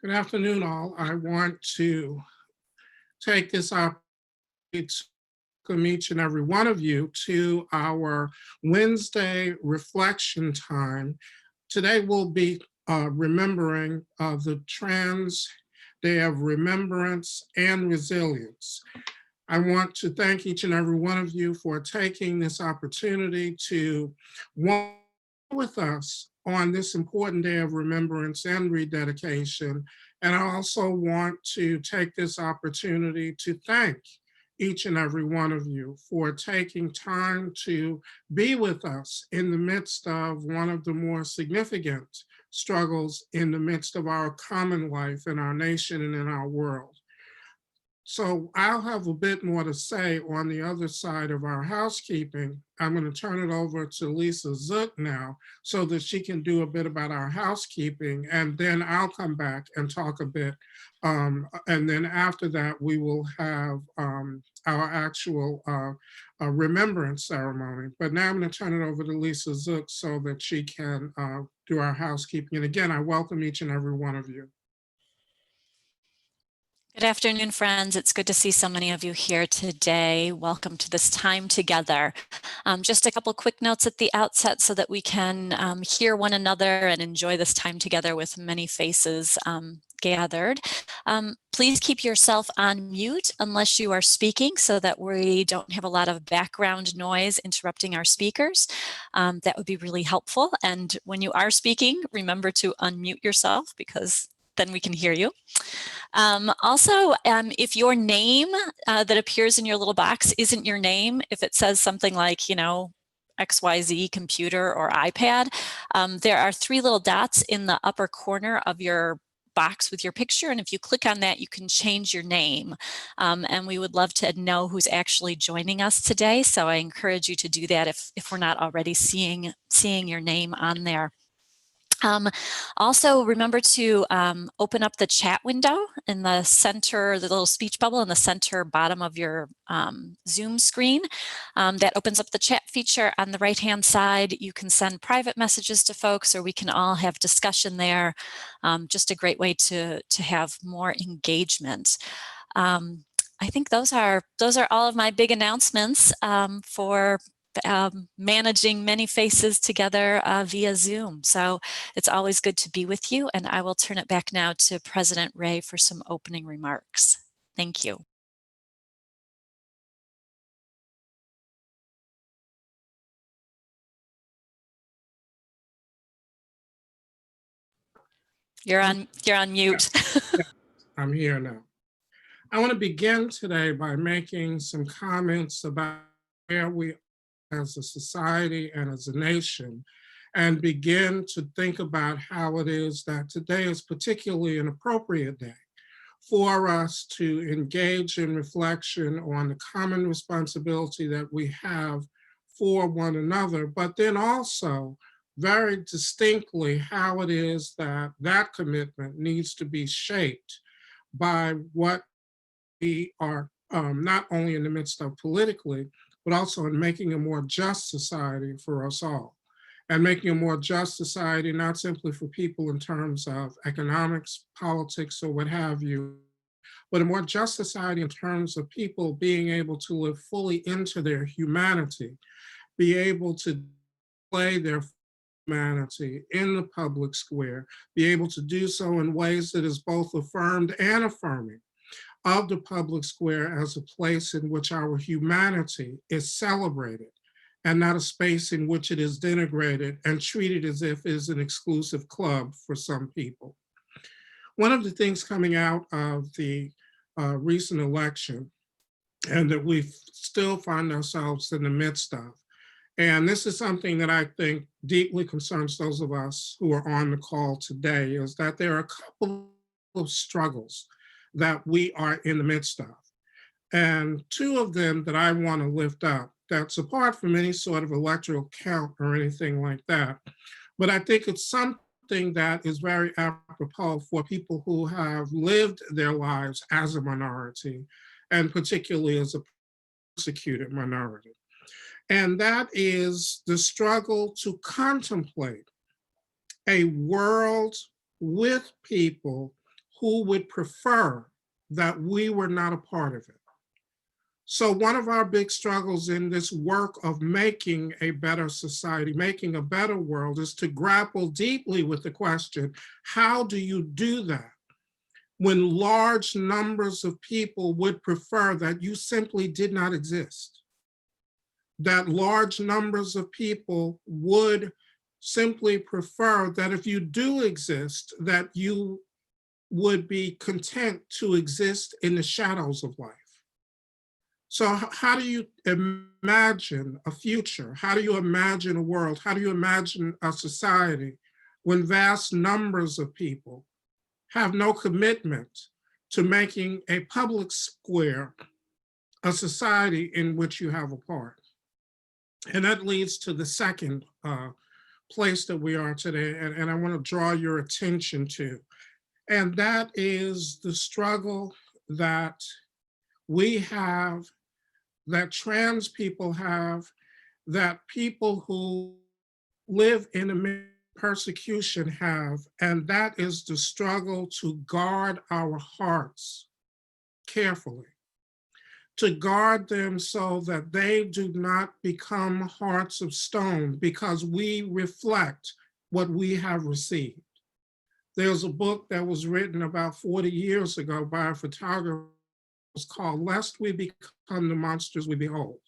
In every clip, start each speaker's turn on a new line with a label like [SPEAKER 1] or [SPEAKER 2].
[SPEAKER 1] Good afternoon, all. I want to take this opportunity to welcome each and every one of you to our Wednesday reflection time. Today we'll be remembering the Trans Day of Remembrance and Resilience. I want to thank each and every one of you for taking this opportunity to walk with us on this important day of remembrance and rededication. And I also want to take this opportunity to thank each and every one of you for taking time to be with us in the midst of one of the more significant struggles in the midst of our common life in our nation and in our world. So I'll have a bit more to say on the other side of our housekeeping. I'm going to turn it over to Lisa Zook now so that she can do a bit about our housekeeping, and then I'll come back and talk a bit. And then after that, we will have our actual remembrance ceremony. But now I'm going to turn it over to Lisa Zook so that she can do our housekeeping. And again, I welcome each and every one of you.
[SPEAKER 2] Good afternoon, friends. It's good to see so many of you here today. Welcome to this time together. Just a couple quick notes at the outset so that we can hear one another and enjoy this time together with many faces gathered. Please keep yourself on mute unless you are speaking so that we don't have a lot of background noise interrupting our speakers. That would be really helpful. And when you are speaking, remember to unmute yourself because then we can hear you. Also, if your name that appears in your little box isn't your name, if it says something like, XYZ computer or iPad, there are 3 little dots in the upper corner of your box with your picture. And if you click on that, you can change your name. And we would love to know who's actually joining us today. So I encourage you to do that if we're not already seeing your name on there. Also, remember to open up the chat window in the center, the little speech bubble in the center bottom of your Zoom screen. That opens up the chat feature on the right-hand side. You can send private messages to folks, or we can all have discussion there. Just a great way to have more engagement. I think those are all of my big announcements for managing many faces together via Zoom. So it's always good to be with you, and I will turn it back now to President Ray for some opening remarks. Thank you. You're on mute.
[SPEAKER 1] I'm here now. I want to begin today by making some comments about where we are as a society and as a nation, and begin to think about how it is that today is particularly an appropriate day for us to engage in reflection on the common responsibility that we have for one another, but then also very distinctly how it is that that commitment needs to be shaped by what we are not only in the midst of politically, but also in making a more just society for us all. And making a more just society, not simply for people in terms of economics, politics, or what have you, but a more just society in terms of people being able to live fully into their humanity, be able to display their humanity in the public square, be able to do so in ways that is both affirmed and affirming of the public square as a place in which our humanity is celebrated and not a space in which it is denigrated and treated as if it is an exclusive club for some people. One of the things coming out of the recent election, and that we still find ourselves in the midst of, and this is something that I think deeply concerns those of us who are on the call today, is that there are a couple of struggles that we are in the midst of. And two of them that I want to lift up, that's apart from any sort of electoral count or anything like that, but I think it's something that is very apropos for people who have lived their lives as a minority, and particularly as a persecuted minority. And that is the struggle to contemplate a world with people who would prefer that we were not a part of it. So one of our big struggles in this work of making a better society, making a better world, is to grapple deeply with the question, how do you do that when large numbers of people would prefer that you simply did not exist? That large numbers of people would simply prefer that if you do exist, that you would be content to exist in the shadows of life. So how do you imagine a future? How do you imagine a world? How do you imagine a society when vast numbers of people have no commitment to making a public square a society in which you have a part? And that leads to the second place that we are today, and I want to draw your attention to. And that is the struggle that we have, that trans people have, that people who live in persecution have, and that is the struggle to guard our hearts carefully, to guard them so that they do not become hearts of stone because we reflect what we have received. There's a book that was written about 40 years ago by a photographer called Lest We Become the Monsters We Behold.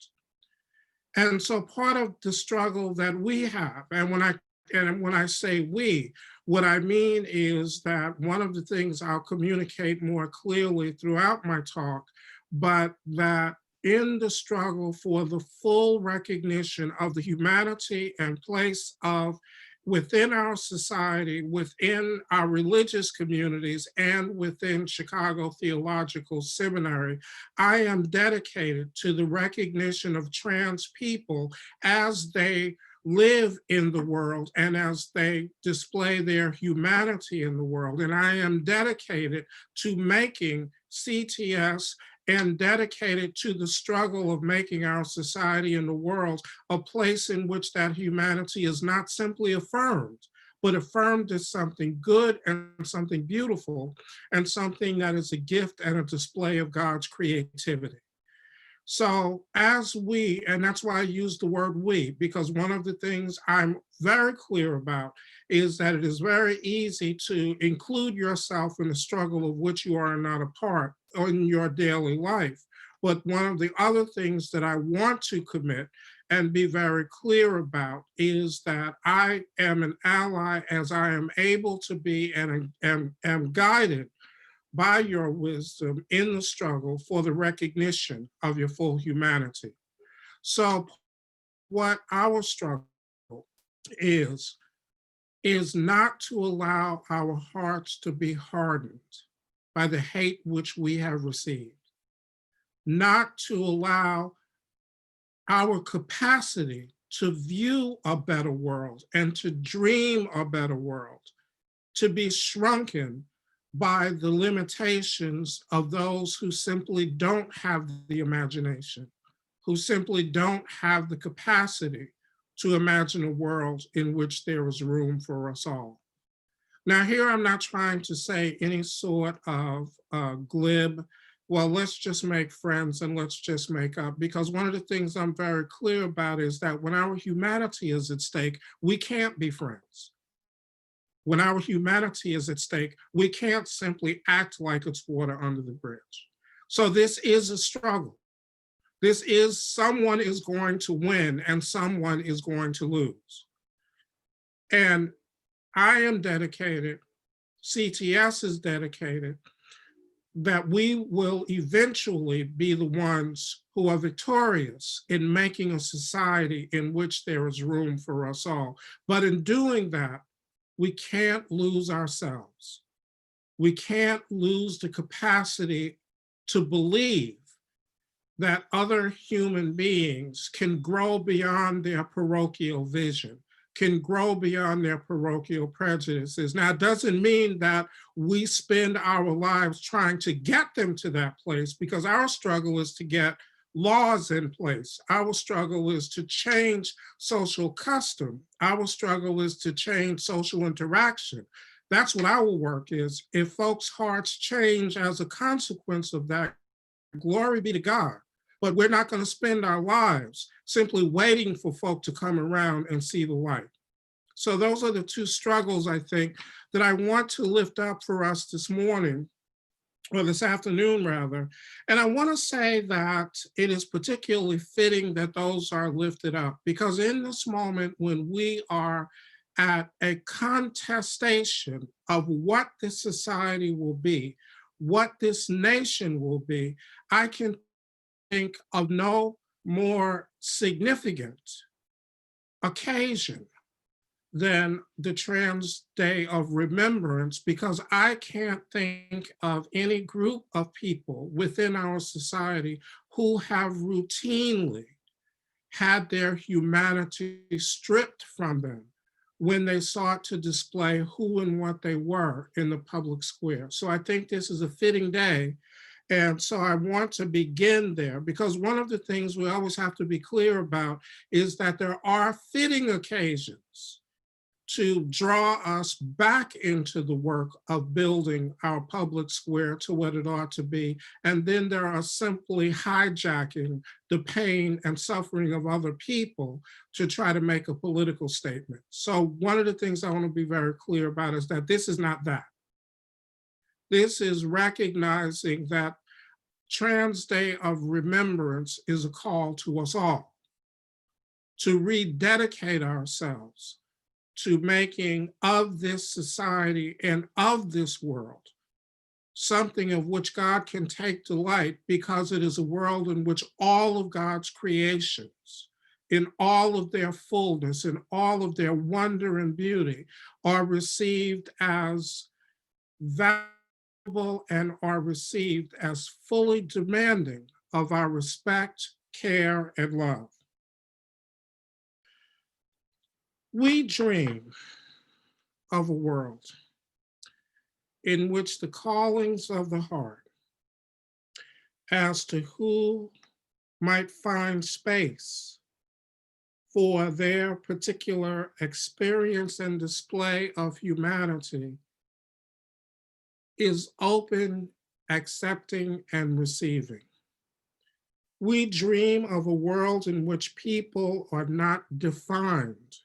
[SPEAKER 1] And so part of the struggle that we have, and when I say we, what I mean is that one of the things I'll communicate more clearly throughout my talk, but that in the struggle for the full recognition of the humanity and place of within our society, within our religious communities, and within Chicago Theological Seminary, I am dedicated to the recognition of trans people as they live in the world and as they display their humanity in the world. And I am dedicated to making CTS and dedicated to the struggle of making our society and the world a place in which that humanity is not simply affirmed, but affirmed as something good and something beautiful and something that is a gift and a display of God's creativity. So as we, and that's why I use the word we, because one of the things I'm very clear about is that it is very easy to include yourself in the struggle of which you are not a part in your daily life. But one of the other things that I want to commit and be very clear about is that I am an ally as I am able to be and am guided by your wisdom in the struggle for the recognition of your full humanity. So what our struggle is not to allow our hearts to be hardened by the hate which we have received, not to allow our capacity to view a better world and to dream a better world to be shrunken by the limitations of those who simply don't have the imagination, who simply don't have the capacity to imagine a world in which there is room for us all. Now here I'm not trying to say any sort of glib, well, let's just make friends and let's just make up, because one of the things I'm very clear about is that when our humanity is at stake, we can't be friends. When our humanity is at stake, we can't simply act like it's water under the bridge. So this is a struggle. This is someone is going to win and someone is going to lose. And I am dedicated, CTS is dedicated, that we will eventually be the ones who are victorious in making a society in which there is room for us all. But in doing that, we can't lose ourselves. We can't lose the capacity to believe that other human beings can grow beyond their parochial vision, can grow beyond their parochial prejudices. Now, it doesn't mean that we spend our lives trying to get them to that place, because our struggle is to get laws in place. Our struggle is to change social custom. Our struggle is to change social interaction. That's what our work is. If folks' hearts change as a consequence of that, glory be to God. But we're not going to spend our lives simply waiting for folk to come around and see the light. So those are the two struggles, I think, that I want to lift up for us this morning, or this afternoon rather. And I want to say that it is particularly fitting that those are lifted up, because in this moment when we are at a contestation of what this society will be, what this nation will be, I can think of no more significant occasion than the Trans Day of Remembrance, because I can't think of any group of people within our society who have routinely had their humanity stripped from them when they sought to display who and what they were in the public square. So I think this is a fitting day. And so I want to begin there, because one of the things we always have to be clear about is that there are fitting occasions to draw us back into the work of building our public square to what it ought to be. And then there are simply hijacking the pain and suffering of other people to try to make a political statement. So one of the things I want to be very clear about is that this is not that. This is recognizing that Trans Day of Remembrance is a call to us all to rededicate ourselves to making of this society and of this world something of which God can take delight, because it is a world in which all of God's creations, in all of their fullness, in all of their wonder and beauty, are received as valuable and are received as fully demanding of our respect, care, and love. We dream of a world in which the callings of the heart as to who might find space for their particular experience and display of humanity is open, accepting, and receiving. We dream of a world in which people are not defined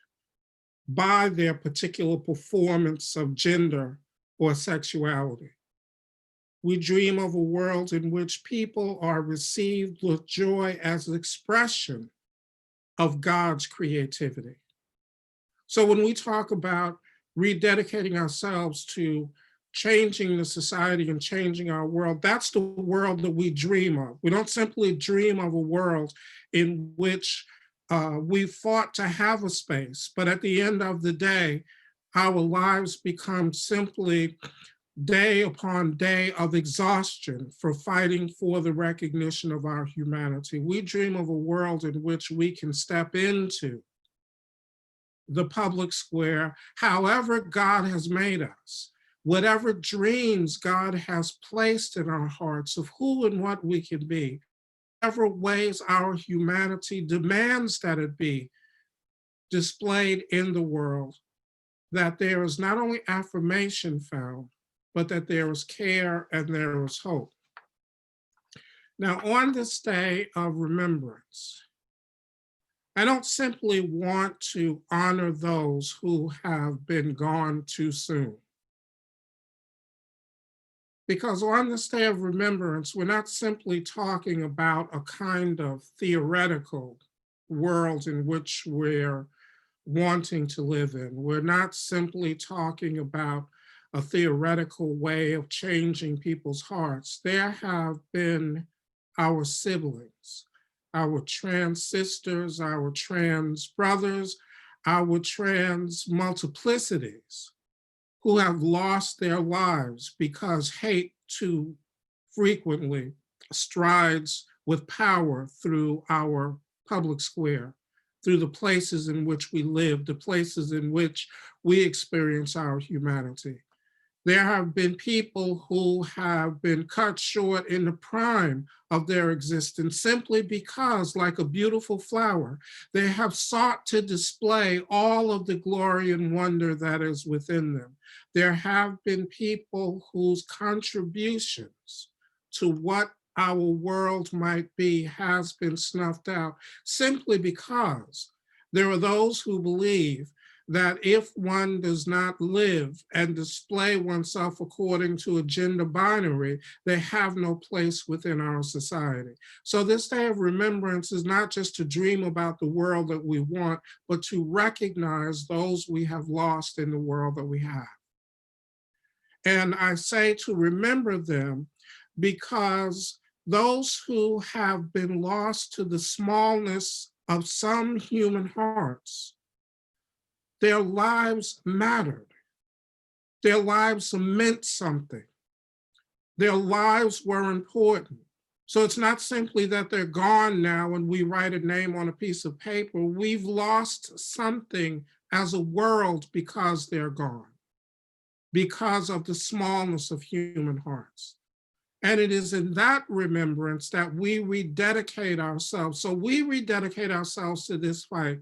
[SPEAKER 1] by their particular performance of gender or sexuality. We dream of a world in which people are received with joy as an expression of God's creativity. So when we talk about rededicating ourselves to changing the society and changing our world, that's the world that we dream of. We don't simply dream of a world in which we fought to have a space, but at the end of the day, our lives become simply day upon day of exhaustion for fighting for the recognition of our humanity. We dream of a world in which we can step into the public square, however God has made us, whatever dreams God has placed in our hearts of who and what we can be, whatever ways our humanity demands that it be displayed in the world, that there is not only affirmation found, but that there is care and there is hope. Now, on this day of remembrance, I don't simply want to honor those who have been gone too soon. Because on this day of remembrance, we're not simply talking about a kind of theoretical world in which we're wanting to live in. We're not simply talking about a theoretical way of changing people's hearts. There have been our siblings, our trans sisters, our trans brothers, our trans multiplicities who have lost their lives because hate too frequently strides with power through our public square, through the places in which we live, the places in which we experience our humanity. There have been people who have been cut short in the prime of their existence simply because, like a beautiful flower, they have sought to display all of the glory and wonder that is within them. There have been people whose contributions to what our world might be has been snuffed out simply because there are those who believe that if one does not live and display oneself according to a gender binary, they have no place within our society. So this Day of Remembrance is not just to dream about the world that we want, but to recognize those we have lost in the world that we have. And I say to remember them because those who have been lost to the smallness of some human hearts, their lives mattered. Their lives meant something. Their lives were important. So it's not simply that they're gone now and we write a name on a piece of paper. We've lost something as a world because they're gone, because of the smallness of human hearts. And it is in that remembrance that we rededicate ourselves. So we rededicate ourselves to this fight.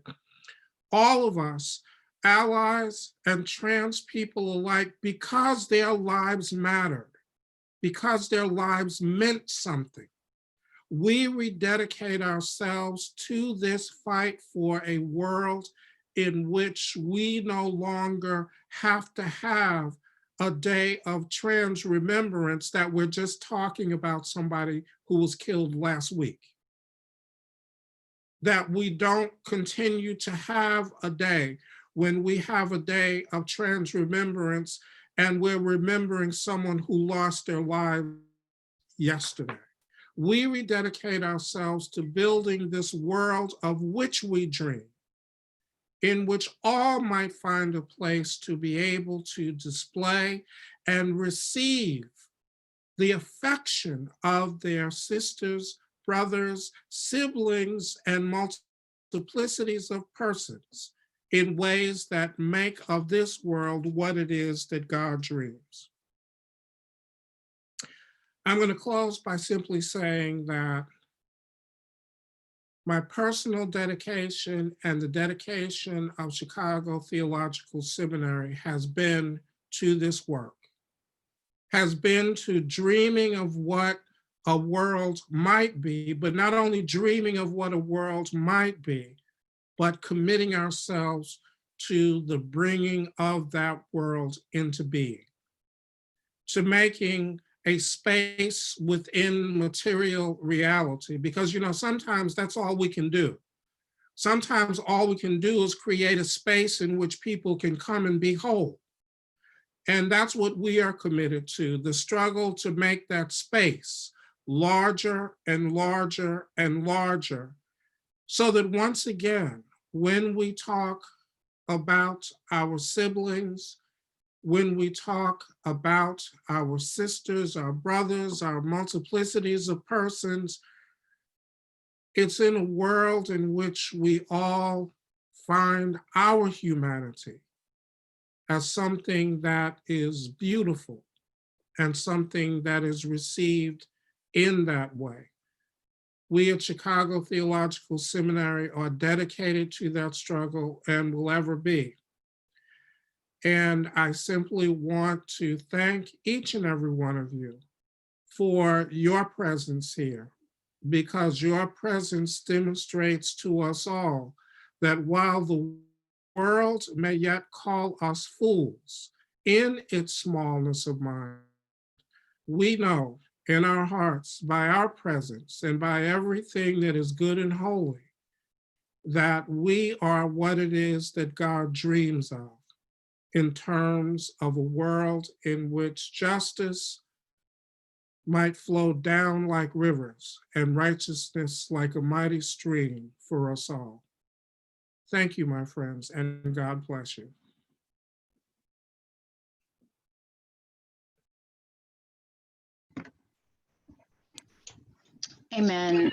[SPEAKER 1] All of us, allies and trans people alike, because their lives mattered, because their lives meant something. We rededicate ourselves to this fight for a world in which we no longer have to have a day of trans remembrance that we're just talking about somebody who was killed last week. That we don't continue to have a day when we have a day of trans remembrance and we're remembering someone who lost their lives yesterday. We rededicate ourselves to building this world of which we dream, in which all might find a place to be able to display and receive the affection of their sisters, brothers, siblings, and multiplicities of persons in ways that make of this world what it is that God dreams. I'm going to close by simply saying that my personal dedication and the dedication of Chicago Theological Seminary has been to this work, has been to dreaming of what a world might be, but not only dreaming of what a world might be, but committing ourselves to the bringing of that world into being, to making a space within material reality, because sometimes that's all we can do. Sometimes all we can do is create a space in which people can come and be whole. And that's what we are committed to, the struggle to make that space larger and larger and larger, so that once again, when we talk about our siblings, when we talk about our sisters, our brothers, our multiplicities of persons, it's in a world in which we all find our humanity as something that is beautiful and something that is received in that way. We at Chicago Theological Seminary are dedicated to that struggle and will ever be. And I simply want to thank each and every one of you for your presence here, because your presence demonstrates to us all that while the world may yet call us fools in its smallness of mind, we know in our hearts, by our presence and by everything that is good and holy, that we are what it is that God dreams of in terms of a world in which justice might flow down like rivers and righteousness like a mighty stream for us all. Thank you, my friends, and God bless you.
[SPEAKER 3] Amen.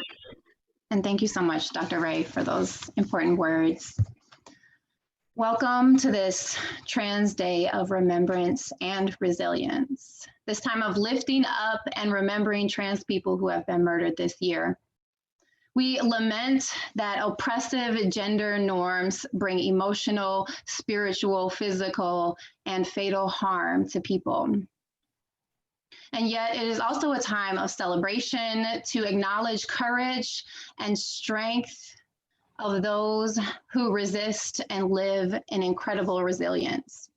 [SPEAKER 3] And thank you so much, Dr. Ray, for those important words. Welcome to this Trans Day of Remembrance and Resilience, this time of lifting up and remembering trans people who have been murdered this year. We lament that oppressive gender norms bring emotional, spiritual, physical, and fatal harm to people. And yet it is also a time of celebration to acknowledge courage and strength of those who resist and live in incredible resilience.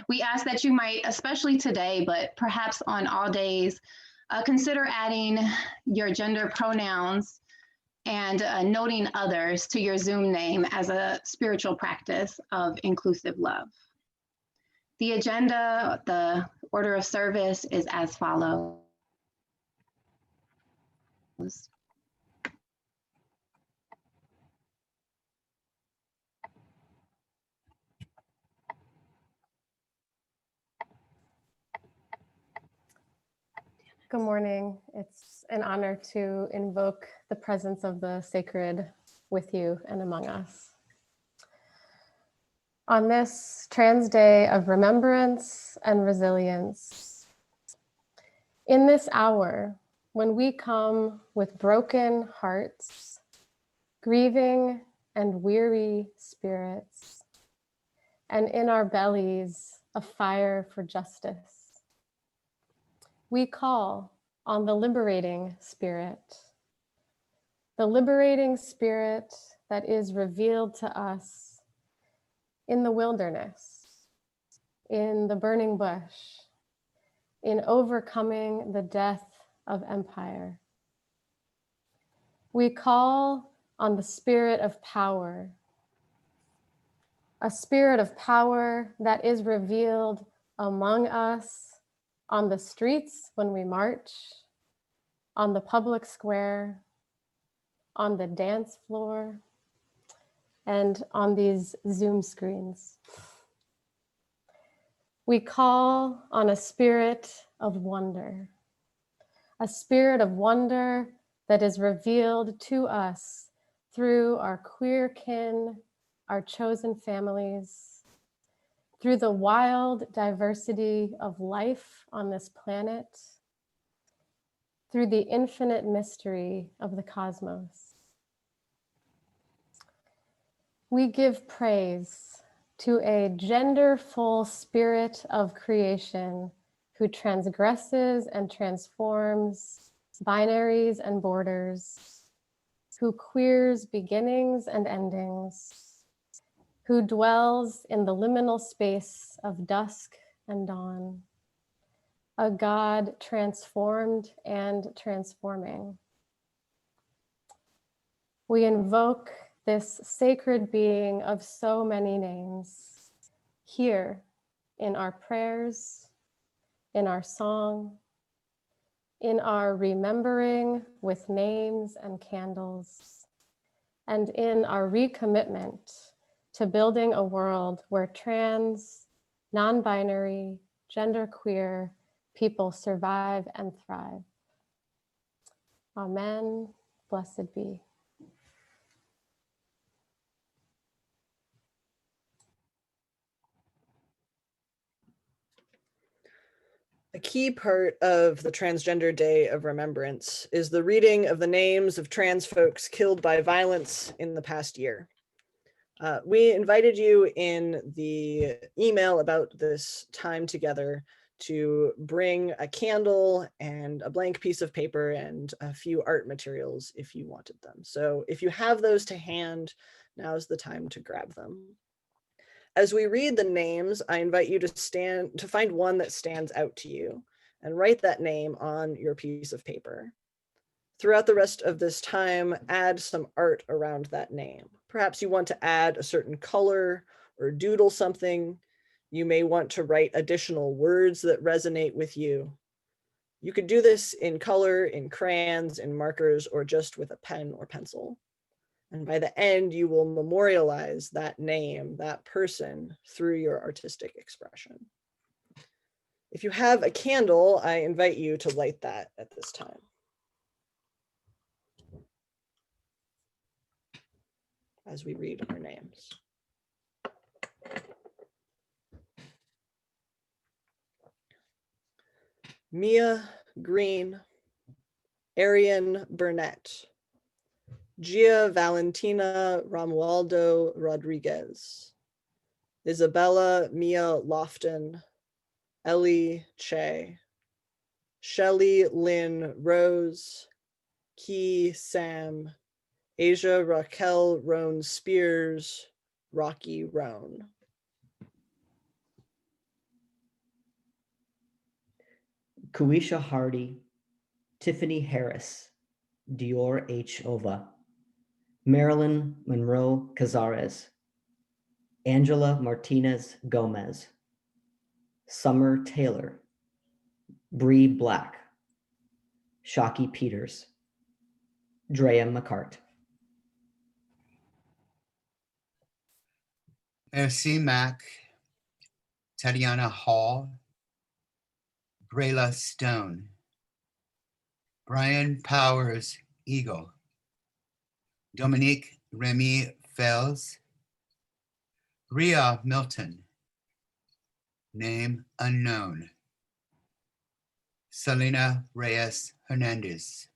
[SPEAKER 3] We ask that you might, especially today, but perhaps on all days, consider adding your gender pronouns and noting others to your Zoom name as a spiritual practice of inclusive love. The agenda, the order of service is as follows.
[SPEAKER 4] Good morning. It's an honor to invoke the presence of the sacred with you and among us. On this Trans Day of Remembrance and Resilience, in this hour, when we come with broken hearts, grieving and weary spirits, and in our bellies a fire for justice, we call on the liberating spirit that is revealed to us in the wilderness, in the burning bush, in overcoming the death of empire. We call on the spirit of power, a spirit of power that is revealed among us on the streets when we march, on the public square, on the dance floor, and on these Zoom screens. We call on a spirit of wonder that is revealed to us through our queer kin, our chosen families, through the wild diversity of life on this planet, through the infinite mystery of the cosmos. We give praise to a genderful spirit of creation who transgresses and transforms binaries and borders, who queers beginnings and endings, who dwells in the liminal space of dusk and dawn, a God transformed and transforming. We invoke this sacred being of so many names here in our prayers, in our song, in our remembering with names and candles, and in our recommitment to building a world where trans, non-binary, genderqueer people survive and thrive. Amen. Blessed be.
[SPEAKER 5] A key part of the Transgender Day of Remembrance is the reading of the names of trans folks killed by violence in the past year. We invited you in the email about this time together to bring a candle and a blank piece of paper and a few art materials if you wanted them. So if you have those to hand, now's the time to grab them. As we read the names, I invite you to find one that stands out to you and write that name on your piece of paper. Throughout the rest of this time, add some art around that name. Perhaps you want to add a certain color or doodle something. You may want to write additional words that resonate with you. You could do this in color, in crayons, in markers, or just with a pen or pencil. And by the end, you will memorialize that name, that person, through your artistic expression. If you have a candle, I invite you to light that at this time. as we read our names. Mia Green, Arian Burnett, Gia Valentina Romualdo Rodriguez, Isabella Mia Lofton, Ellie Che, Shelley Lynn Rose, Key Sam, Asia Raquel Roan Spears, Rocky Roan.
[SPEAKER 6] Kuisha Hardy, Tiffany Harris, Dior H. Ova, Marilyn Monroe Cazares, Angela Martinez Gomez, Summer Taylor, Bree Black, Shockey Peters, Drea McCart.
[SPEAKER 7] Merci Mack, Tatiana Hall, Brayla Stone, Brian Powers Eagle, Dominique Remy Fels, Ria Milton, name unknown, Selena Reyes Hernandez,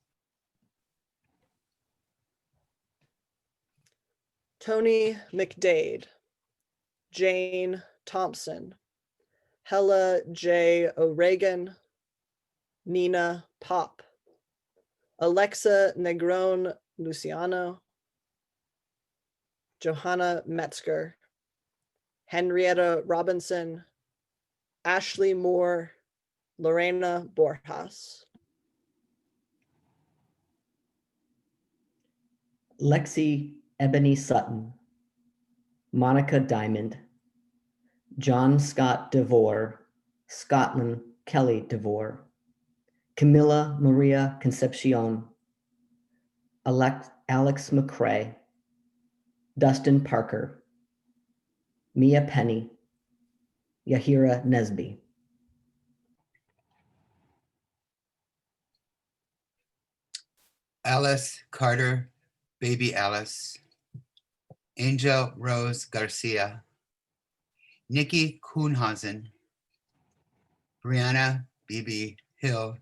[SPEAKER 5] Tony McDade, Jane Thompson, Hella J. O'Regan, Nina Pop, Alexa Negron Luciano, Johanna Metzger, Henrietta Robinson, Ashley Moore, Lorena Borjas.
[SPEAKER 6] Lexi Ebony Sutton, Monica Diamond, John Scott DeVore, Scotland Kelly DeVore, Camilla Maria Concepcion, Alex McCrae, Dustin Parker, Mia Penny, Yahira Nesby.
[SPEAKER 7] Alice Carter, Baby Alice, Angel Rose Garcia, Nikki Kuhnhausen, Brianna Bibi Hill,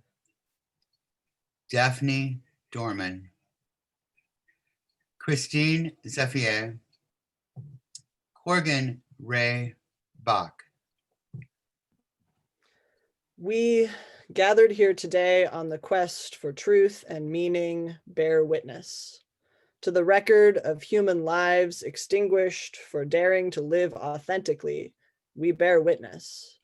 [SPEAKER 7] Daphne Dorman, Christine Zephier, Corgan Ray Bach.
[SPEAKER 5] We gathered here today on the quest for truth and meaning bear witness to the record of human lives extinguished for daring to live authentically. We bear witness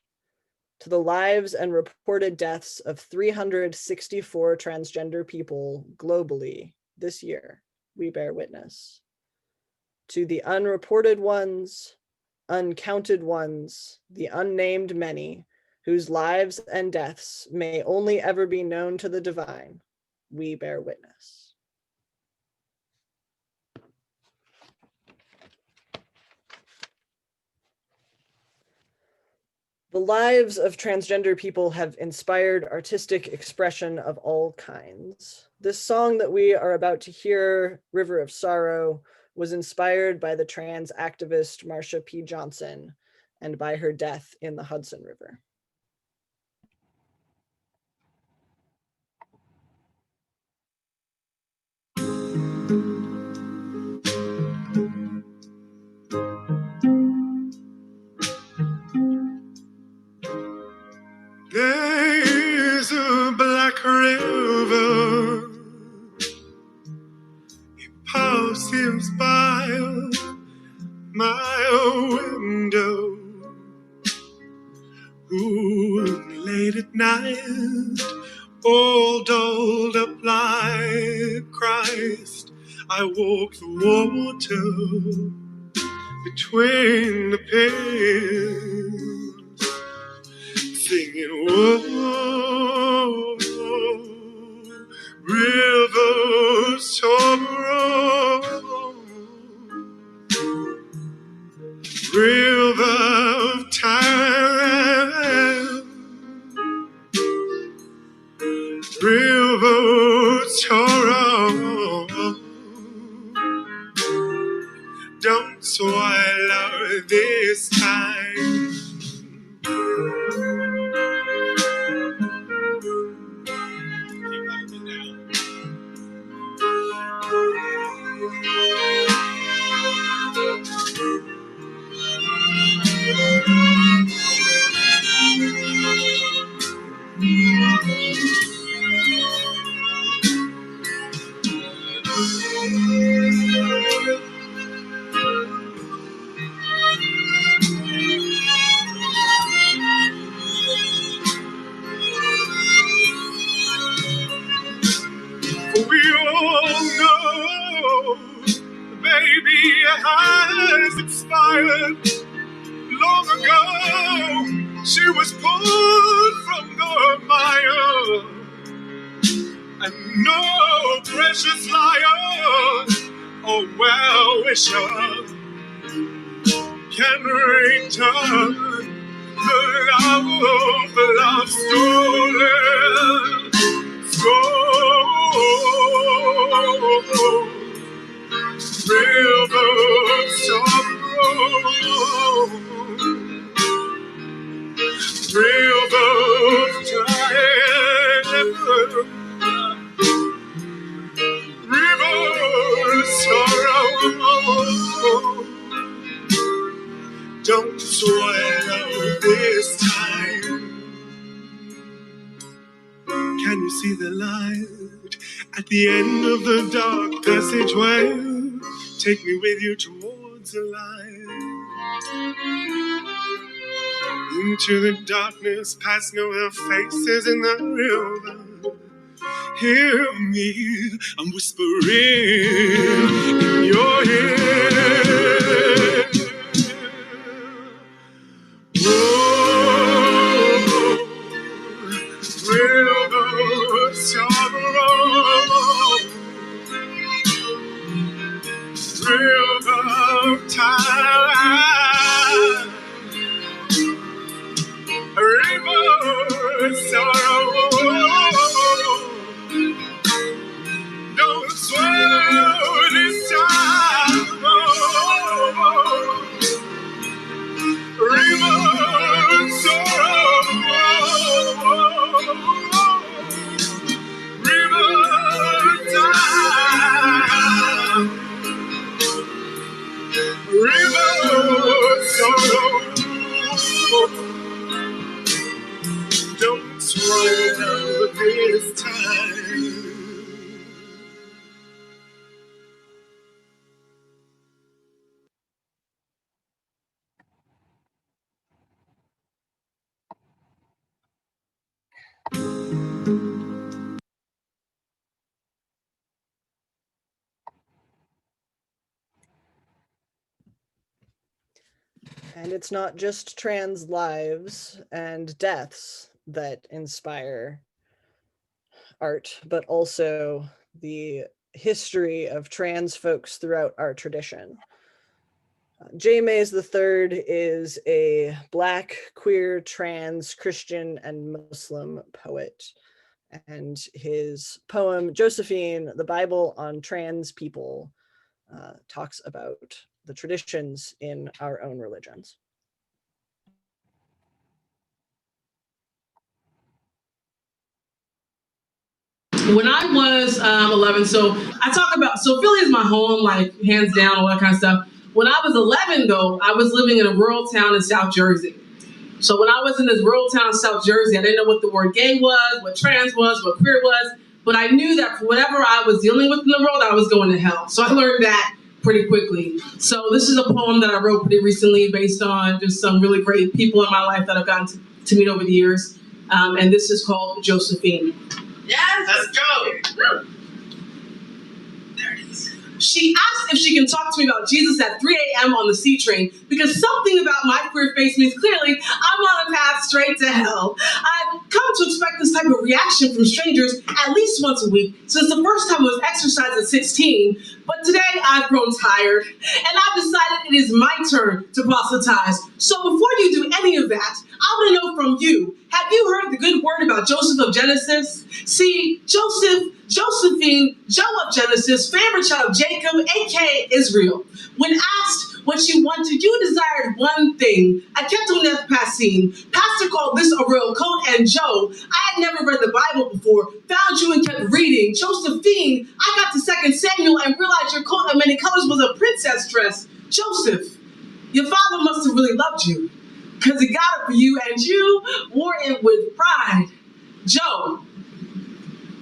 [SPEAKER 5] to the lives and reported deaths of 364 transgender people globally this year. We bear witness to the unreported ones, uncounted ones, the unnamed many, whose lives and deaths may only ever be known to the divine. We bear witness. The lives of transgender people have inspired artistic expression of all kinds. This song that we are about to hear, River of Sorrow, was inspired by the trans activist Marsha P. Johnson and by her death in the Hudson River.
[SPEAKER 8] There's a black river, it passes by my window. Ooh, late at night, all dolled up like Christ, I walk the water between the pales, singing, whoa, river sorrow, river of time, river sorrow, don't swallow this time. We all know the baby has expired long ago. She was pulled from the mire, and no precious liar or well-wisher can return the love stolen. Rivers of road, rivers time, rivers sorrow. Don't swallow this time. Can you see the light at the end of the dark passageway? Take me with you towards the light. Into the darkness, past no other faces in the river. Hear me, I'm whispering in your ear. Whoa, rivers of road, river of time, river sorrow. Don't swallow this time. River sorrow, river time, river sorrow. Don't swallow this time.
[SPEAKER 5] And it's not just trans lives and deaths that inspire art, but also the history of trans folks throughout our tradition. J. Mays III is a Black, queer, trans, Christian, and Muslim poet. And his poem, Josephine, the Bible on Trans People, talks about the traditions in our own religions.
[SPEAKER 9] When I was 11, so I talk about, so Philly is my home, like hands down, all that kind of stuff. When I was 11 though, I was living in a rural town in South Jersey. So when I was in this rural town in South Jersey, I didn't know what the word gay was, what trans was, what queer was, but I knew that for whatever I was dealing with in the world, I was going to hell. So I learned that pretty quickly. So this is a poem that I wrote pretty recently based on just some really great people in my life that I've gotten to meet over the years. And this is called Josephine. Yes!
[SPEAKER 7] Let's go!
[SPEAKER 9] There it is. She asked if she can talk to me about Jesus at 3 a.m. on the C train because something about my queer face means clearly I'm on a path straight to hell. I've come to expect this type of reaction from strangers at least once a week since the first time I was exercised at 16, but today I've grown tired and I've decided it is my turn to proselytize. So before you do any of that, I want to know from you, have you heard the good word about Joseph of Genesis? See, Joseph Josephine, Joe of Genesis, favorite child of Jacob, aka Israel. When asked what she wanted, you desired one thing, a ketoneth passine. Pastor called this a royal coat, and Joe, I had never read the Bible before, found you and kept reading. Josephine, I got to 2 Samuel and realized your coat of many colors was a princess dress. Joseph, your father must have really loved you, because he got it for you, and you wore it with pride. Joe,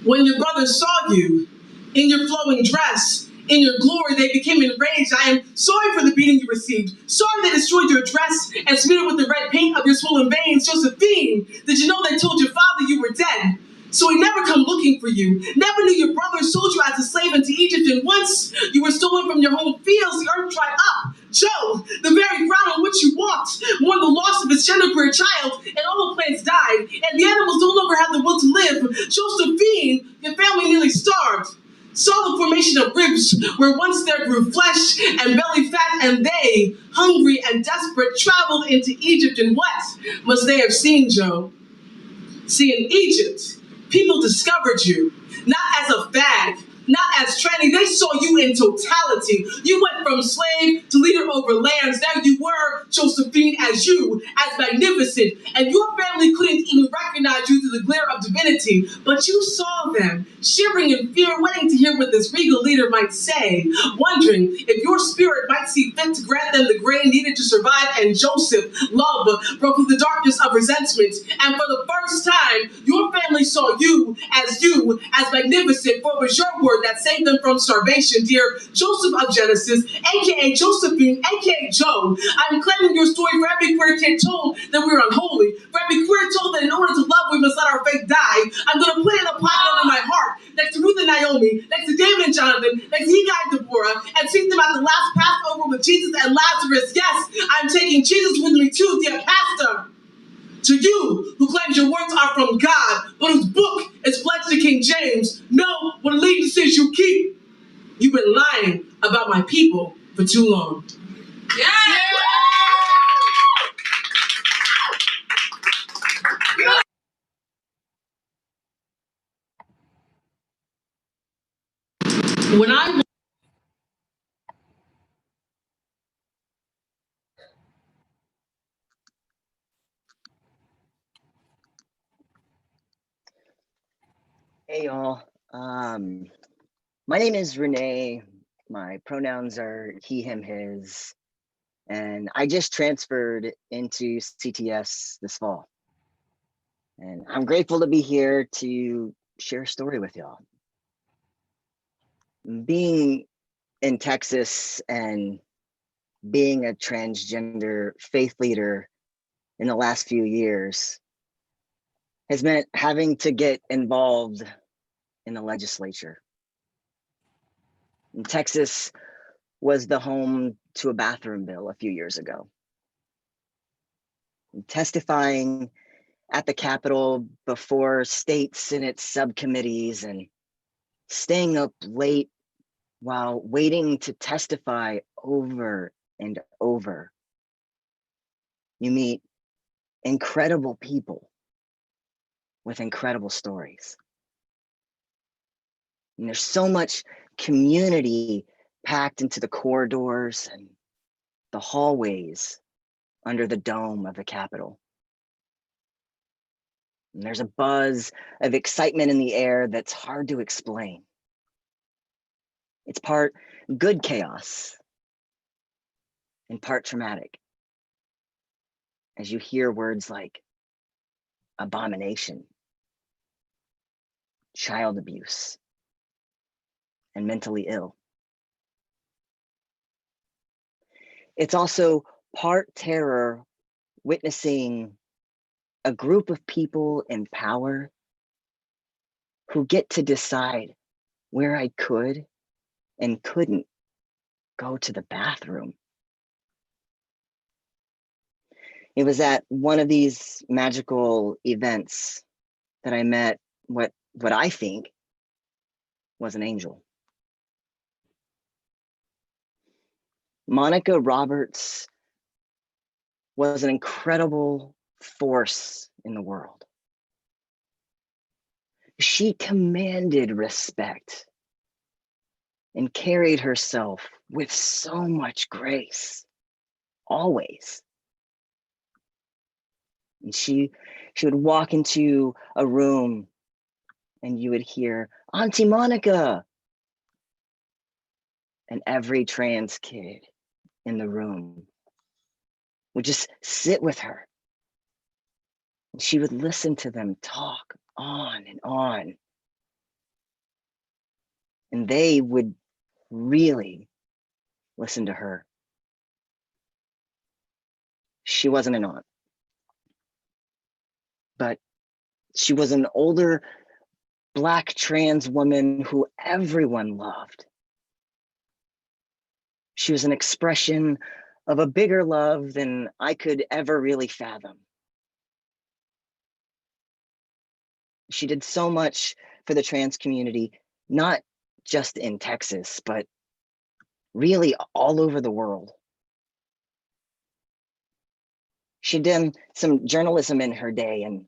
[SPEAKER 9] when your brothers saw you in your flowing dress, in your glory, they became enraged. I am sorry for the beating you received. Sorry they destroyed your dress and smeared it with the red paint of your swollen veins. Josephine, did you know they told your father you were dead? So he never come looking for you. Never knew your brothers sold you as a slave into Egypt. And once you were stolen from your home fields, the earth dried up. Joe, the very ground on which you walked, mourned the loss of its genderqueer child, and all the plants died, and the animals no longer had the will to live. Josephine, your family nearly starved. Saw the formation of ribs where once there grew flesh and belly fat, and they, hungry and desperate, traveled into Egypt. And what must they have seen, Joe? See, in Egypt, people discovered you, not as a fad, not as trendy. They saw you in totality. You went from slave to leader over lands. There you were, Josephine, as you, as magnificent. And your family couldn't even recognize you through the glare of divinity. But you saw them, shivering in fear, waiting to hear what this regal leader might say, wondering if your spirit might see fit to grant them the grain needed to survive. And Joseph, love, broke through the darkness of resentment. And for the first time, your family saw you, as magnificent, for it was your word that saved them from starvation. Dear Joseph of Genesis, aka Josephine, aka Joe, I'm claiming your story for every queer kid told that we're unholy, for every queer told that in order to love we must let our faith die. I'm gonna put it in a pocket over my heart, next to Ruth and Naomi, next to David and Jonathan, next to Haggai and Deborah, and treat them at the last Passover with Jesus and Lazarus. Yes, I'm taking Jesus with me too, dear pastor. To you, who claims your words are from God, but whose book is pledged to King James, know what allegiances you keep. You've been lying about my people for too long. Yeah! When
[SPEAKER 10] Hey y'all, my name is Renee. My pronouns are he, him, his, and I just transferred into CTS this fall. And I'm grateful to be here to share a story with y'all. Being in Texas and being a transgender faith leader in the last few years has meant having to get involved in the legislature. And Texas was the home to a bathroom bill a few years ago. And testifying at the Capitol before state Senate subcommittees and staying up late while waiting to testify over and over. You meet incredible people with incredible stories. And there's so much community packed into the corridors and the hallways under the dome of the Capitol. And there's a buzz of excitement in the air that's hard to explain. It's part good chaos and part traumatic, as you hear words like abomination, child abuse, and mentally ill. It's also part terror, witnessing a group of people in power who get to decide where I could and couldn't go to the bathroom. It was at one of these magical events that I met what I think was an angel. Monica Roberts was an incredible force in the world. she commanded respect and carried herself with so much grace, always. And she would walk into a room and you would hear, Auntie Monica. And every trans kid in the room would just sit with her. And she would listen to them talk on and on. And they would really listen to her. She wasn't an aunt, but she was an older Black trans woman who everyone loved. She was an expression of a bigger love than I could ever really fathom. She did so much for the trans community, not just in Texas, but really all over the world. She'd done some journalism in her day and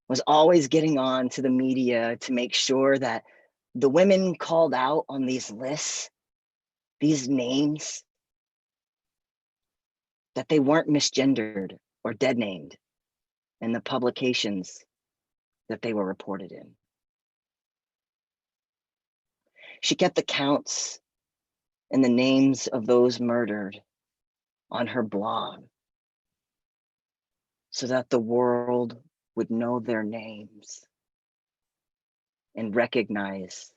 [SPEAKER 10] was always getting on to the media to make sure that the women called out on these lists, these names, that they weren't misgendered or dead named in the publications that they were reported in. She kept the counts and the names of those murdered on her blog so that the world would know their names and recognize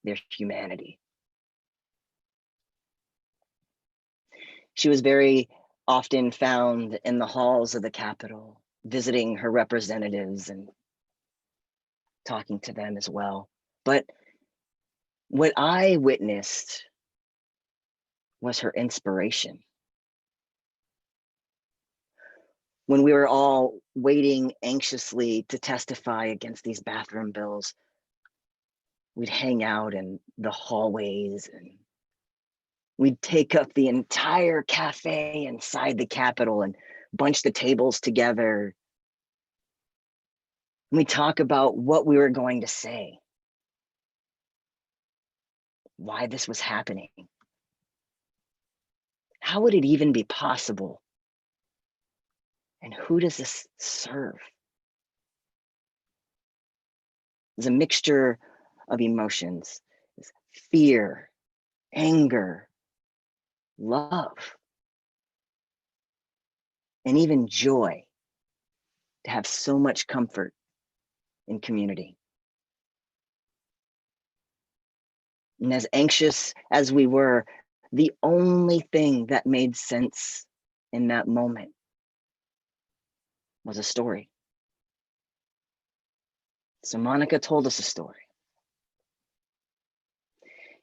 [SPEAKER 10] their humanity. She was very often found in the halls of the Capitol, visiting her representatives and talking to them as well. But what I witnessed was her inspiration. When we were all waiting anxiously to testify against these bathroom bills, we'd hang out in the hallways and we'd take up the entire cafe inside the Capitol and bunch the tables together. And we'd talk about what we were going to say, why this was happening. How would it even be possible? And who does this serve? There's a mixture of emotions, fear, anger, love, and even joy to have so much comfort in community. And as anxious as we were, the only thing that made sense in that moment was a story. So Monica told us a story.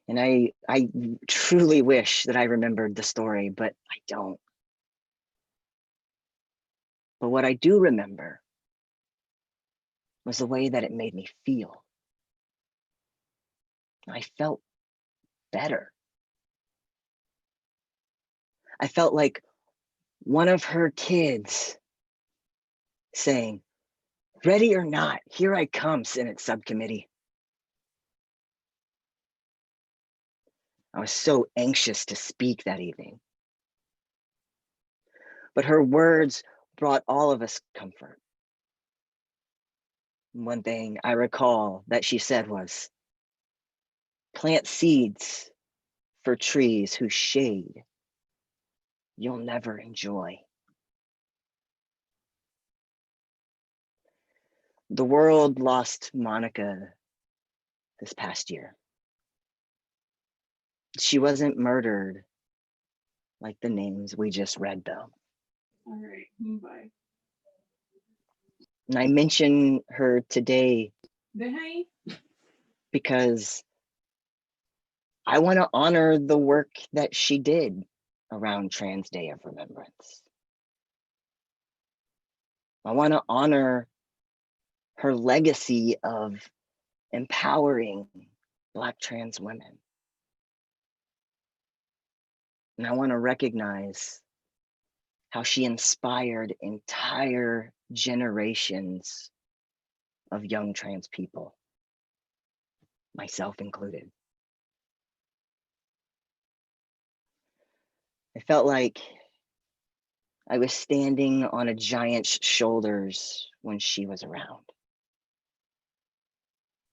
[SPEAKER 10] And I truly wish that I remembered the story, but I don't. But what I do remember was the way that it made me feel. I felt better. I felt like one of her kids saying, "Ready or not, here I come, Senate subcommittee." I was so anxious to speak that evening. But her words brought all of us comfort. One thing I recall that she said was, "Plant seeds for trees whose shade you'll never enjoy." The world lost Monica this past year. She wasn't murdered like the names we just read, though.
[SPEAKER 9] All right, bye.
[SPEAKER 10] And I mention her today
[SPEAKER 9] Bye.
[SPEAKER 10] because I want to honor the work that she did around Trans Day of Remembrance. I want to honor her legacy of empowering Black trans women. And I want to recognize how she inspired entire generations of young trans people, myself included. I felt like I was standing on a giant's shoulders when she was around.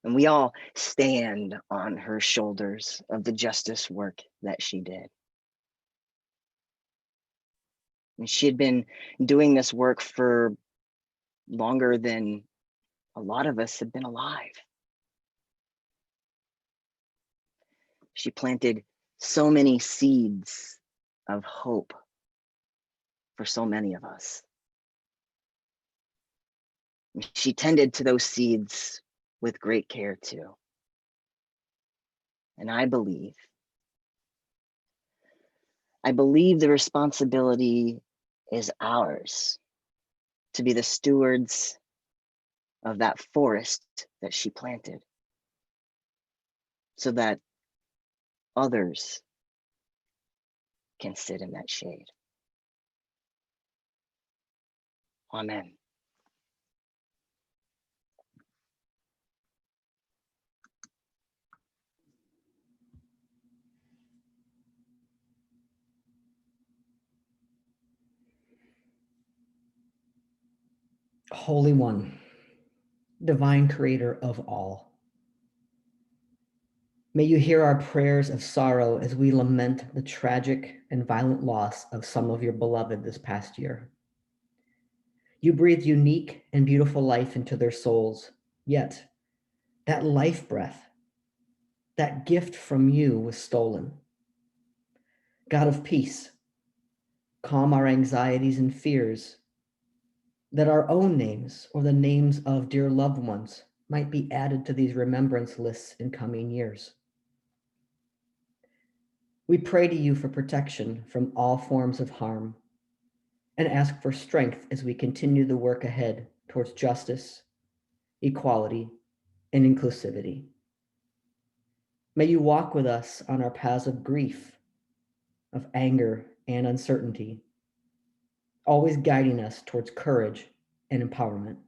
[SPEAKER 10] And we all stand on her shoulders of the justice work that she did. And she had been doing this work for longer than a lot of us have been alive. She planted so many seeds of hope for so many of us. She tended to those seeds with great care too. And I believe the responsibility is ours to be the stewards of that forest that she planted, so that others can sit in that shade. Amen.
[SPEAKER 6] Holy One, divine creator of all, may you hear our prayers of sorrow as we lament the tragic and violent loss of some of your beloved this past year. You breathed unique and beautiful life into their souls, yet that life breath, that gift from you was stolen. God of peace, calm our anxieties and fears, that our own names or the names of dear loved ones might be added to these remembrance lists in coming years. We pray to you for protection from all forms of harm and ask for strength as we continue the work ahead towards justice, equality, and inclusivity. May you walk with us on our paths of grief, of anger and uncertainty, always guiding us towards courage and empowerment.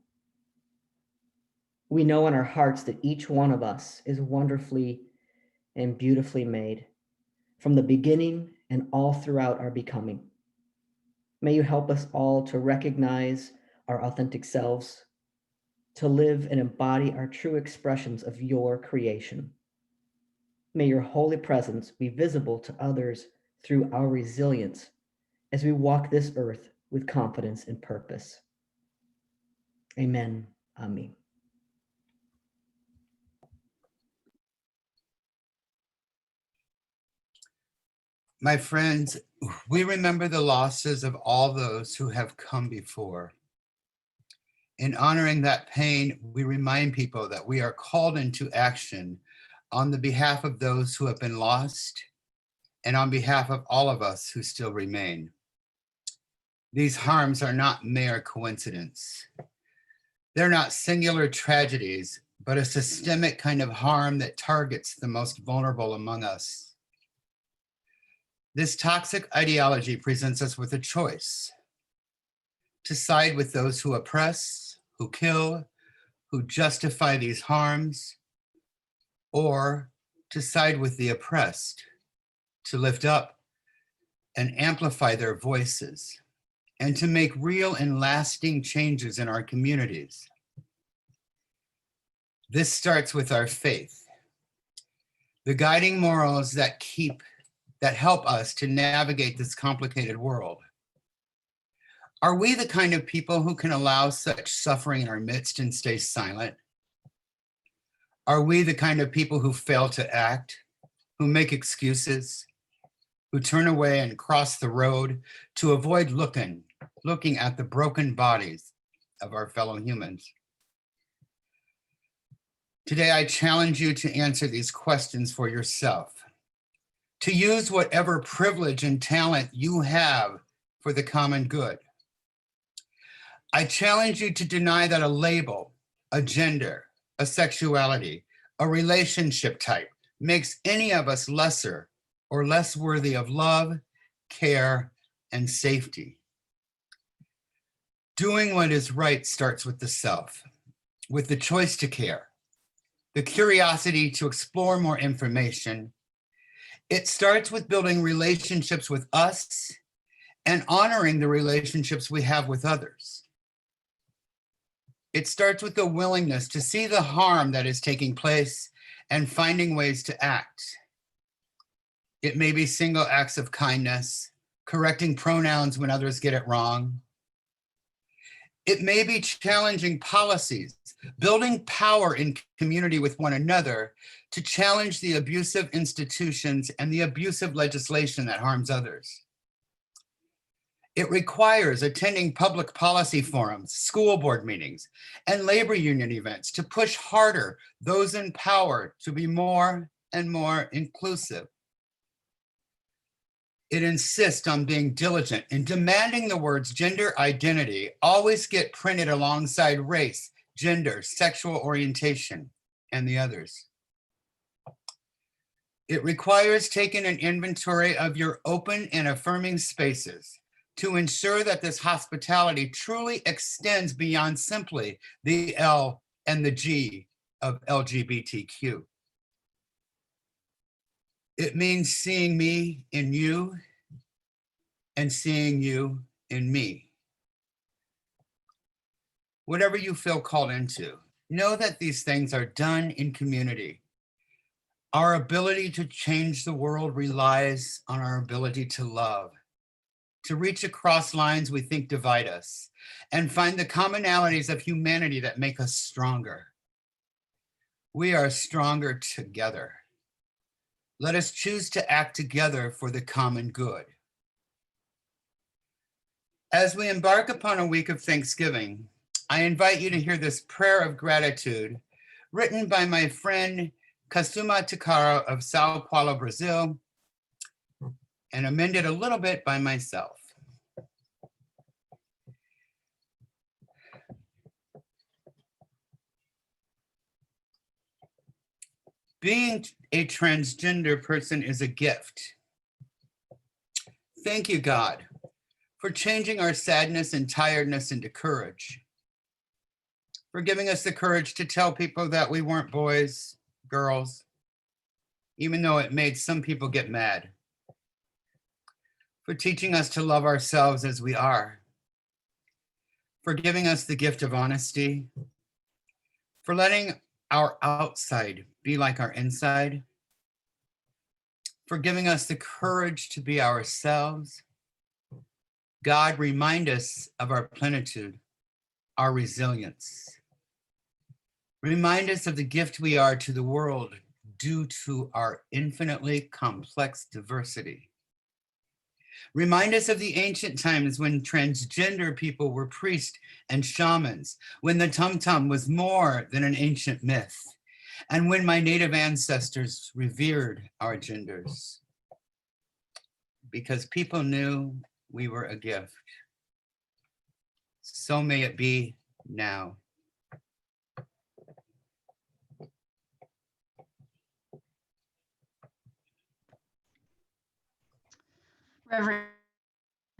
[SPEAKER 6] We know in our hearts that each one of us is wonderfully and beautifully made from the beginning and all throughout our becoming. May you help us all to recognize our authentic selves, to live and embody our true expressions of your creation. May your holy presence be visible to others through our resilience as we walk this earth with confidence and purpose. Amen. Amen.
[SPEAKER 7] My friends, we remember the losses of all those who have come before. In honoring that pain, we remind people that we are called into action on the behalf of those who have been lost and on behalf of all of us who still remain. These harms are not mere coincidence. They're not singular tragedies, but a systemic kind of harm that targets the most vulnerable among us. This toxic ideology presents us with a choice: to side with those who oppress, who kill, who justify these harms, or to side with the oppressed, to lift up and amplify their voices, and to make real and lasting changes in our communities. This starts with our faith, the guiding morals that help us to navigate this complicated world. Are we the kind of people who can allow such suffering in our midst and stay silent? Are we the kind of people who fail to act, who make excuses, who turn away and cross the road to avoid looking at the broken bodies of our fellow humans? Today, I challenge you to answer these questions for yourself, to use whatever privilege and talent you have for the common good. I challenge you to deny that a label, a gender, a sexuality, a relationship type makes any of us lesser or less worthy of love, care, and safety. Doing what is right starts with the self. with the choice to care, the curiosity to explore more information. It starts with building relationships with us and honoring the relationships we have with others. It starts with the willingness to see the harm that is taking place and finding ways to act. It may be single acts of kindness, correcting pronouns when others get it wrong. It may be challenging policies, building power in community with one another to challenge the abusive institutions and the abusive legislation that harms others. It requires attending public policy forums, school board meetings, and labor union events to push harder those in power to be more and more inclusive. It insists on being diligent in demanding the words gender identity always get printed alongside race, gender, sexual orientation, and the others. It requires taking an inventory of your open and affirming spaces to ensure that this hospitality truly extends beyond simply the L and the G of LGBTQ. It means seeing me in you and seeing you in me. Whatever you feel called into, know that these things are done in community. Our ability to change the world relies on our ability to love, to reach across lines we think divide us, and find the commonalities of humanity that make us stronger. We are stronger together. Let us choose to act together for the common good. As we embark upon a week of Thanksgiving, I invite you to hear this prayer of gratitude written by my friend Kasuma Takara of Sao Paulo, Brazil, and amended a little bit by myself. Being a transgender person is a gift. Thank you, God, for changing our sadness and tiredness into courage, for giving us the courage to tell people that we weren't boys, girls, even though it made some people get mad, for teaching us to love ourselves as we are, for giving us the gift of honesty, for letting our outside be like our inside, for giving us the courage to be ourselves. God, remind us of our plenitude, our resilience. Remind us of the gift we are to the world due to our infinitely complex diversity. Remind us of the ancient times when transgender people were priests and shamans, when the tum-tum was more than an ancient myth, and when my Native ancestors revered our genders, because people knew we were a gift. So may it be now.
[SPEAKER 3] Reverend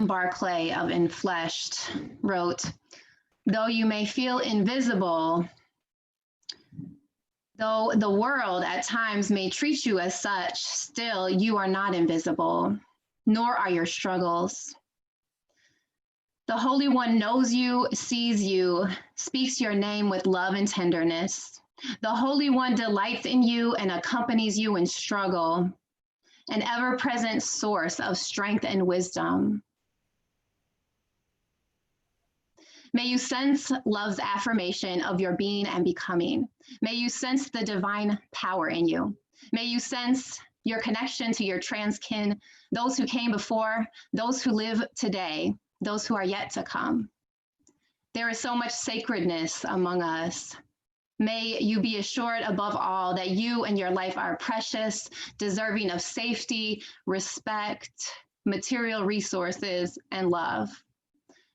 [SPEAKER 3] Barclay of Infleshed wrote, "Though you may feel invisible, though the world at times may treat you as such, still you are not invisible, nor are your struggles. The Holy One knows you, sees you, speaks your name with love and tenderness. The Holy One delights in you and accompanies you in struggle, an ever-present source of strength and wisdom. May you sense love's affirmation of your being and becoming. May you sense the divine power in you. May you sense your connection to your trans kin, those who came before, those who live today, those who are yet to come. There is so much sacredness among us. May you be assured above all that you and your life are precious, deserving of safety, respect, material resources, and love.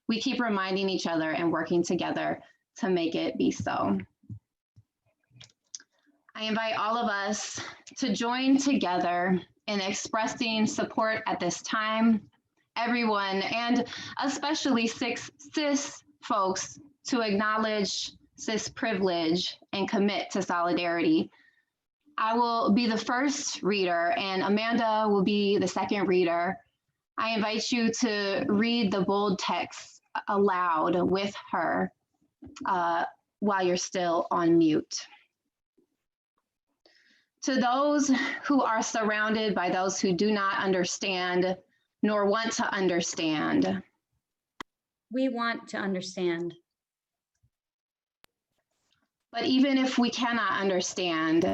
[SPEAKER 3] We keep reminding each other and working together to make it be so." I invite all of us to join together in expressing support at this time, everyone, and especially cis folks, to acknowledge cis privilege, and commit to solidarity. I will be the first reader and Amanda will be the second reader. I invite you to read the bold text aloud with her while you're still on mute. To those who are surrounded by those who do not understand nor want to understand.
[SPEAKER 11] We want to understand.
[SPEAKER 3] But even if we cannot understand,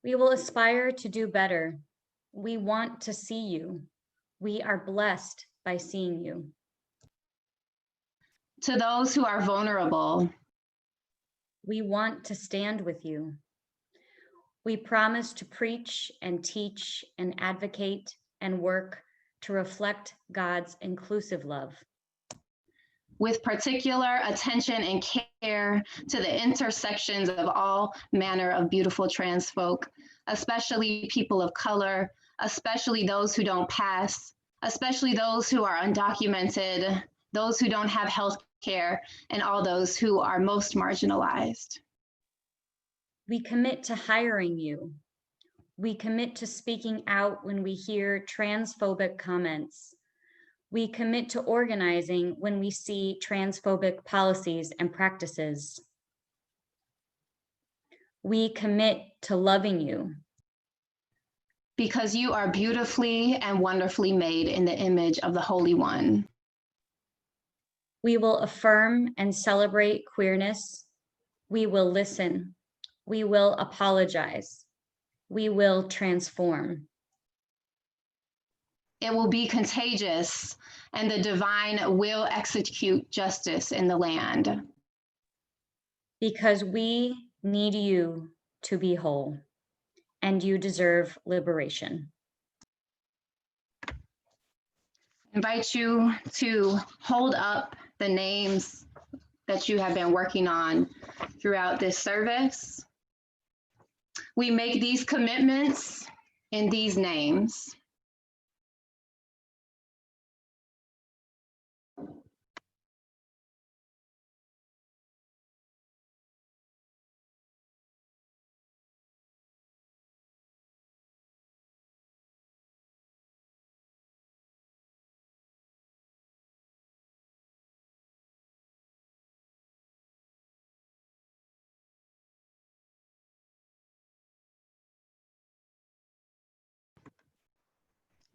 [SPEAKER 11] we will aspire to do better. We want to see you. We are blessed by seeing you.
[SPEAKER 3] To those who are vulnerable,
[SPEAKER 11] we want to stand with you. We promise to preach and teach and advocate and work to reflect God's inclusive love.
[SPEAKER 3] With particular attention and care to the intersections of all manner of beautiful trans folk, especially people of color, especially those who don't pass, especially those who are undocumented, those who don't have health care, and all those who are most marginalized.
[SPEAKER 11] We commit to hiring you. We commit to speaking out when we hear transphobic comments. We commit to organizing when we see transphobic policies and practices. We commit to loving you.
[SPEAKER 3] Because you are beautifully and wonderfully made in the image of the Holy One.
[SPEAKER 11] We will affirm and celebrate queerness. We will listen. We will apologize. We will transform.
[SPEAKER 3] It will be contagious, and the divine will execute justice in the land.
[SPEAKER 11] Because we need you to be whole, and you deserve liberation.
[SPEAKER 3] I invite you to hold up the names that you have been working on throughout this service. We make these commitments in these names.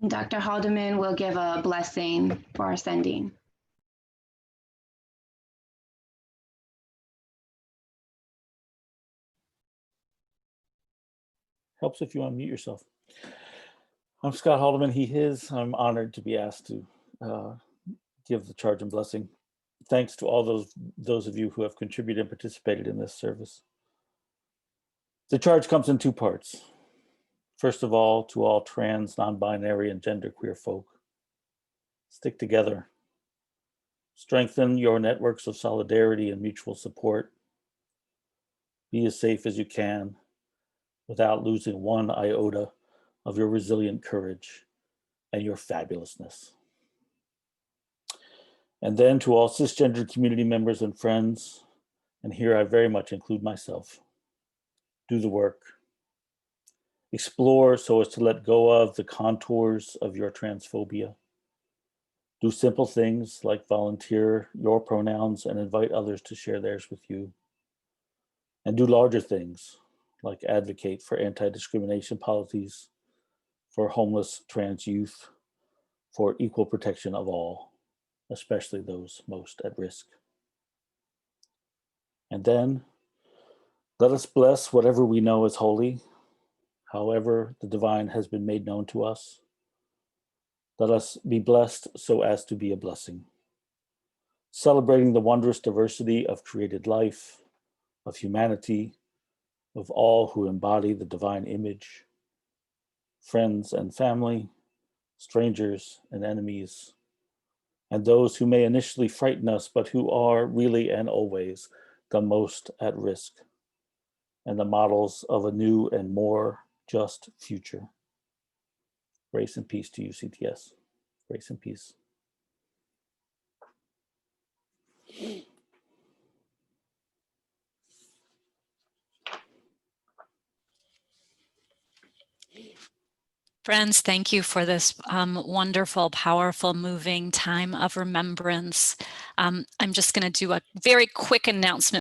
[SPEAKER 3] Dr. Haldeman will give a blessing for our sending.
[SPEAKER 12] Helps if you unmute yourself. I'm Scott Haldeman, he, his. I'm honored to be asked to give the charge and blessing. Thanks to all those of you who have contributed and participated in this service. The charge comes in two parts. First of all, to all trans, non-binary, and genderqueer folk. Stick together. Strengthen your networks of solidarity and mutual support. Be as safe as you can without losing one iota of your resilient courage and your fabulousness. And then to all cisgender community members and friends, and here I very much include myself, do the work. Explore so as to let go of the contours of your transphobia. Do simple things like volunteer your pronouns and invite others to share theirs with you. And do larger things like advocate for anti-discrimination policies, for homeless trans youth, for equal protection of all, especially those most at risk. And then let us bless whatever we know is holy, however the divine has been made known to us. Let us be blessed so as to be a blessing, celebrating the wondrous diversity of created life, of humanity, of all who embody the divine image, friends and family, strangers and enemies, and those who may initially frighten us, but who are really and always the most at risk, and the models of a new and more just future. Grace and peace to you, CTS. Grace and peace.
[SPEAKER 2] Friends, thank you for this wonderful, powerful, moving time of remembrance. I'm just going to do a very quick announcement